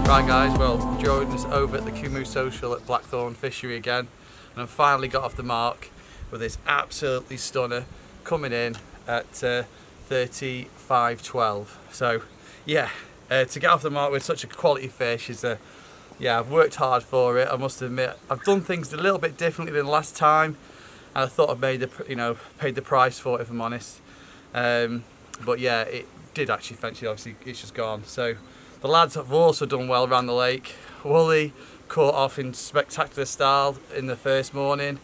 Right guys, well, Jordan's over at the Kumu social at Blackthorn Fishery again, and I've finally got off the mark with this absolutely stunner coming in at 35.12. So yeah, to get off the mark with such a quality fish is yeah, I've worked hard for it. I must admit, I've done things a little bit differently than last time, and I thought I'd made paid the price for it, if I'm honest. But yeah, it did actually eventually, obviously it's just gone. So the lads have also done well around the lake. Wooly caught off in spectacular style in the first morning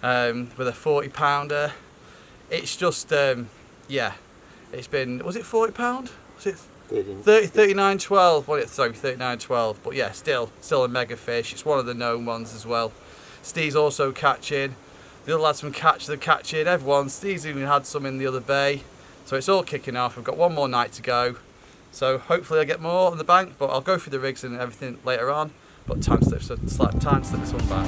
with a 40 pounder. It's just, yeah, it's been, was it 40 pound? Was it 39.12? Well, sorry, 39.12. But yeah, still a mega fish. It's one of the known ones as well. Steve's also catching. The other lads from Catch, they're catching. Everyone, Steve's even had some in the other bay. So it's all kicking off. We've got one more night to go. So hopefully I get more on the bank, but I'll go through the rigs and everything later on. But time slip this one back.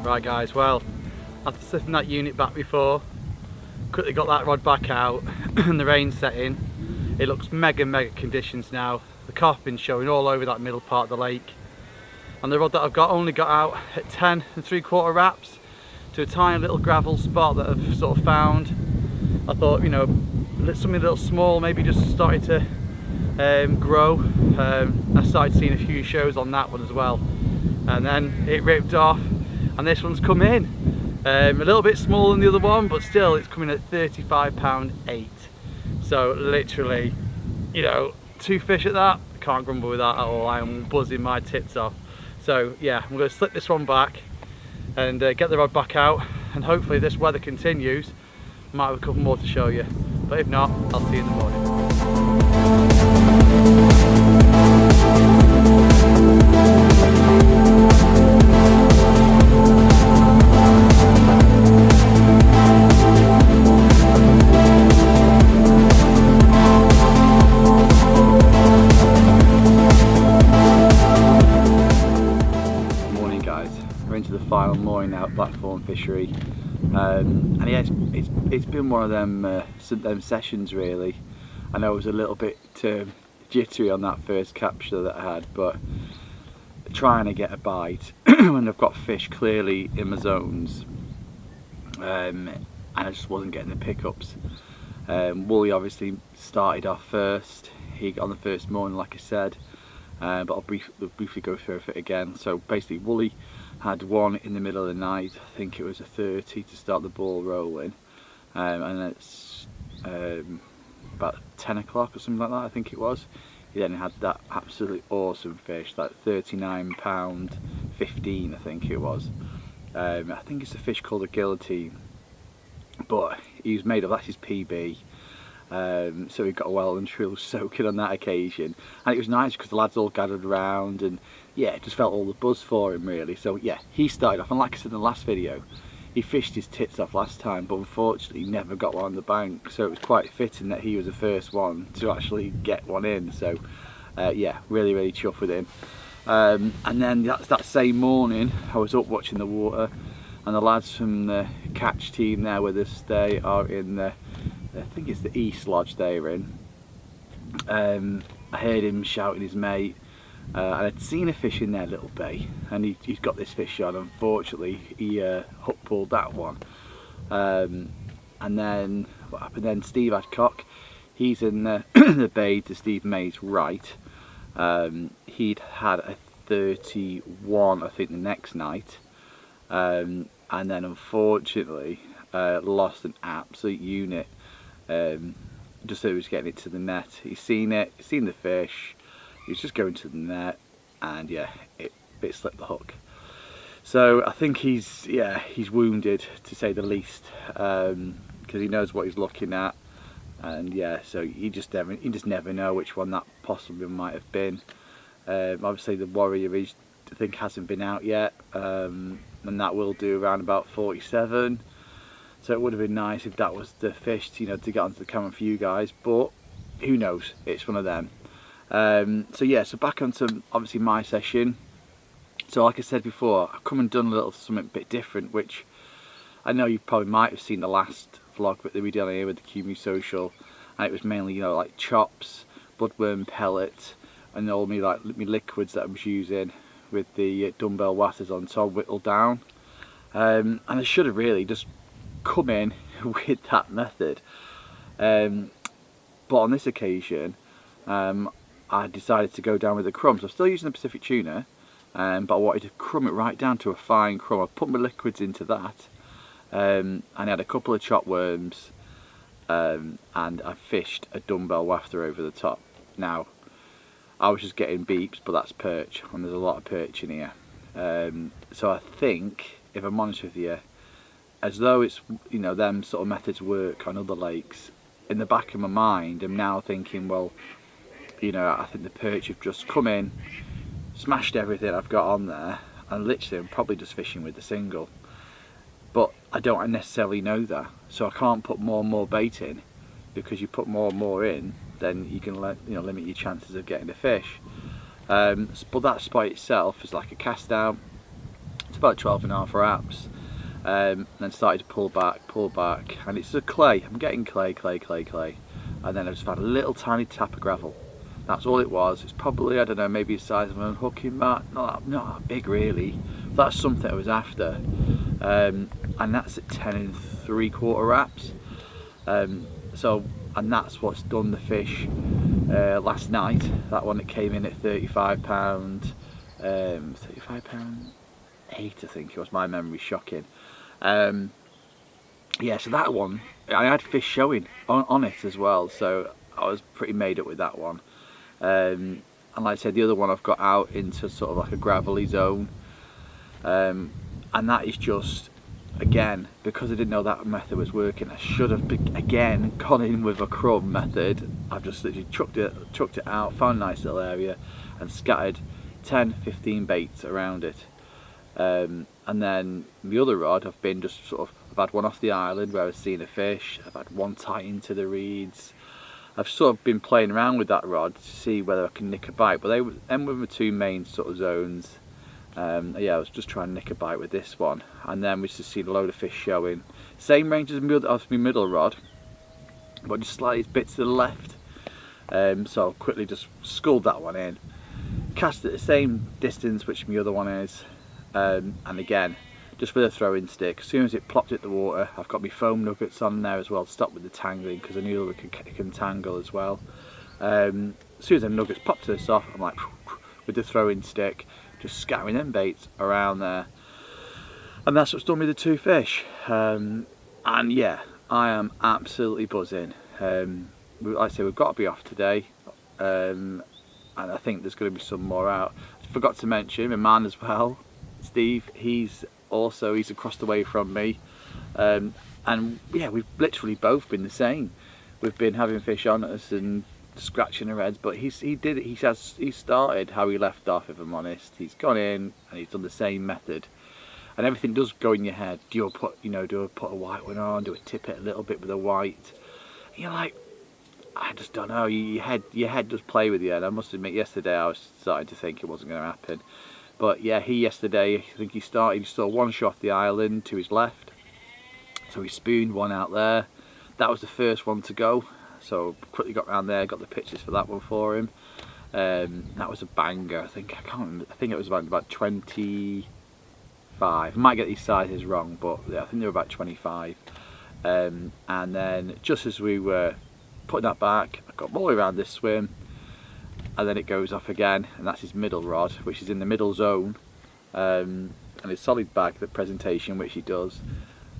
Right guys, well, after slipping that unit back before, quickly got that rod back out and the rain set in. It looks mega conditions now. The carp been showing all over that middle part of the lake. And the rod that I've got only got out at 10 3/4 wraps to a tiny little gravel spot that I've sort of found. I thought, you know, something a little small, maybe just started to grow. I started seeing a few shows on that one as well. And then it ripped off. And this one's come in a little bit smaller than the other one, but still it's coming at 35.8. So literally, you know, 2 fish at that, can't grumble with that at all. I am buzzing my tits off. So yeah, I'm going to slip this one back and get the rod back out, and hopefully if this weather continues, I might have a couple more to show you, but if not, I'll see you in the morning. Final mooring now at Blackthorn Fishery, and yeah, it's been one of them sessions really. I know I was a little bit jittery on that first capture that I had, but trying to get a bite when I've got fish clearly in my zones, and I just wasn't getting the pickups. Wooly obviously started off first. He got on the first morning, like I said, but I'll briefly go through it again. So basically, Wooly had one in the middle of the night. I think it was a 30 to start the ball rolling, and it's about 10 o'clock or something like that, I think it was. he then had that absolutely awesome fish, like £39.15 I think it was. I think it's a fish called a guillotine, but he was made of, that's his PB. So he got well and truly soaking on that occasion, and it was nice because the lads all gathered around, and yeah, it just felt all the buzz for him really. So yeah, he started off, and like I said in the last video, he fished his tits off last time, but unfortunately he never got one on the bank, so it was quite fitting that he was the first one to actually get one in. So yeah, really chuffed with him. And then that same morning I was up watching the water, and the lads from the catch team there with us, they are in the, I think it's the East Lodge they're in. I heard him shouting his mate, and I'd seen a fish in their little bay, and he's got this fish on. Unfortunately he hook pulled that one, and then what happened then, Steve Adcock, he's in the, the bay to Steve May's right. He'd had a 31 I think the next night, and then unfortunately lost an absolute unit. Just so he was getting it to the net. He's seen it, he's seen the fish, he was just going to the net, and yeah, it slipped the hook. So I think he's wounded, to say the least, because he knows what he's looking at, and yeah, so you just never know which one that possibly might have been. Obviously the Warrior I think hasn't been out yet, and that will do around about 47. So it would have been nice if that was the fish, you know, to get onto the camera for you guys, but who knows, it's one of them. So yeah, so back onto obviously my session. So like I said before, I've come and done a little something a bit different, which I know you probably might have seen the last vlog that we did here with the kumu social, and it was mainly, you know, like chops, bloodworm pellet, and all me liquids that I was using with the dumbbell watters on top, whittled down. And I should have really just come in with that method, but on this occasion I decided to go down with the crumbs. I'm still using the Pacific tuna, but I wanted to crumb it right down to a fine crumb. I put my liquids into that, and I had a couple of chop worms, and I fished a dumbbell wafter over the top. Now I was just getting beeps, but that's perch, and there's a lot of perch in here. So I think, if I'm honest with you, as though it's, you know, them sort of methods work on other lakes, in the back of my mind I'm now thinking, well, you know, I think the perch have just come in, smashed everything I've got on there, and literally I'm probably just fishing with the single. But I don't necessarily know that, so I can't put more and more bait in, because you put more and more in, then you can limit your chances of getting a fish. But that spot itself is like a cast down. It's about 12.5 wraps. Then started to pull back, and it's a clay. I'm getting clay, and then I just found a little tiny tap of gravel. That's all it was. It's probably, I don't know, maybe the size of an unhooking mat, not that big really. That's something I was after, and that's at 10.75 wraps. And that's what's done the fish last night. That one, it came in at £35, £35.8 I think it was. My memory's shocking. Yeah, so that one, I had fish showing on it as well, so I was pretty made up with that one. And like I said, the other one I've got out into sort of like a gravelly zone, and that is just, again, because I didn't know that method was working, I should have again gone in with a crumb method. I've just literally chucked it out, found a nice little area, and scattered 10-15 baits around it. And then the other rod, I've been just sort of, I've had one off the island where I've seen a fish, I've had one tight into the reeds. I've sort of been playing around with that rod to see whether I can nick a bite, but them were my two main sort of zones. Yeah, I was just trying to nick a bite with this one, and then we just seen a load of fish showing. Same range as my middle rod, but just slightly bits to the left. So I'll quickly just sculled that one in, cast at the same distance which my other one is, and again, just with a throwing stick. As soon as it plopped at the water, I've got my foam nuggets on there as well to stop with the tangling, because I knew it can tangle as well. As soon as the nuggets popped to the soft, I'm like, with the throwing stick, just scattering them baits around there, and that's what's done with the two fish. And yeah, I am absolutely buzzing. Like I say, we've got to be off today. and I think there's going to be some more out. I forgot to mention my man as well, Steve. He's across the way from me, and yeah, we've literally both been the same. We've been having fish on us and scratching our heads, but he started how he left off. If I'm honest, he's gone in and he's done the same method, and everything does go in your head. Do I put a white one on? Do I tip it a little bit with a white? And you're like, I just don't know. Your head does play with you, and I must admit, yesterday I was starting to think it wasn't going to happen. But yeah, yesterday, I think he saw one shot off the island to his left, so he spooned one out there. That was the first one to go, so quickly got round there, got the pictures for that one for him. That was a banger. I can't remember. I think it was about 25. I might get these sizes wrong, but yeah, I think they were about 25. And then just as we were putting that back, I got all the way around this swim, and then it goes off again, and that's his middle rod, which is in the middle zone, and his solid bag, the presentation which he does,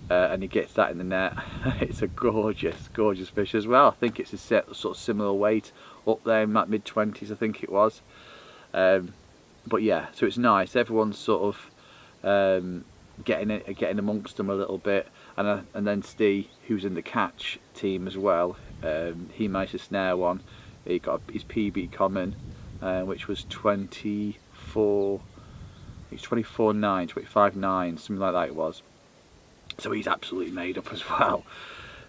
and he gets that in the net. It's a gorgeous fish as well. I think it's a sort of similar weight, up there in that mid-20s, I think it was. But yeah, so it's nice. Everyone's sort of getting amongst them a little bit, and then Steve, who's in the catch team as well, he managed to snare one. He got his PB common, which was 24.9, 25.9, something like that it was. So he's absolutely made up as well.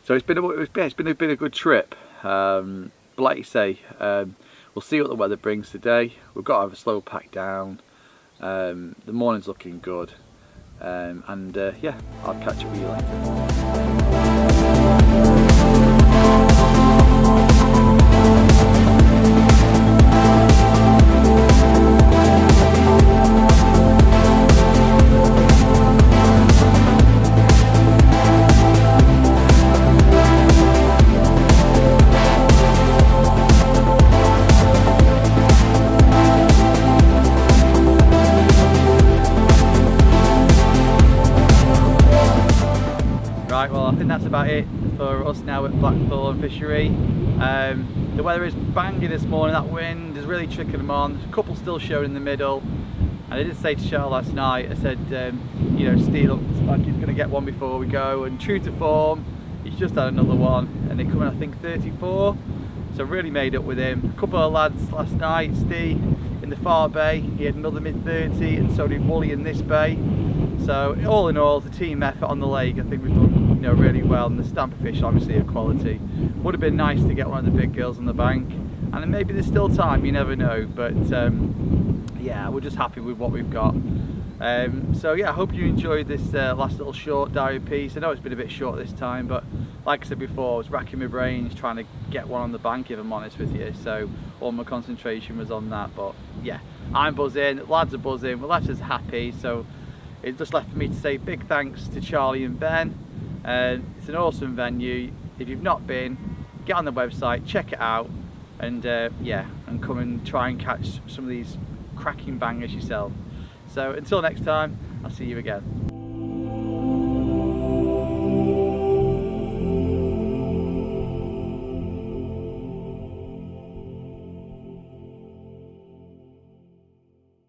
So it's been a good trip. But like you say, we'll see what the weather brings today. We've got to have a slow pack down. The morning's looking good, and yeah, I'll catch up with you later. Right, well, I think that's about it for us now at Blackthorn Fishery. The weather is banging this morning. That wind is really tricking them on. There's a couple still showing in the middle, and I did say to Charles last night, I said, you know, Steve looks like he's going to get one before we go, and true to form, he's just had another one, and they're coming, I think, 34, so really made up with him. A couple of lads last night, Steve in the far bay, he had another mid-30, and so did Wooly in this bay. So all in all, the team effort on the lake, I think we've done, you know, really well, and the stamper fish obviously are quality. Would have been nice to get one of the big girls on the bank, and then maybe there's still time, you never know, but yeah, we're just happy with what we've got. So yeah, I hope you enjoyed this last little short diary piece. I know it's been a bit short this time, but like I said before, I was racking my brains trying to get one on the bank, if I'm honest with you, so all my concentration was on that. But yeah, I'm buzzing, lads are buzzing, well, that's just happy. So it's just left for me to say big thanks to Charlie and Ben. It's an awesome venue. If you've not been, get on the website, check it out, and yeah, and come and try and catch some of these cracking bangers yourself. So until next time, I'll see you again.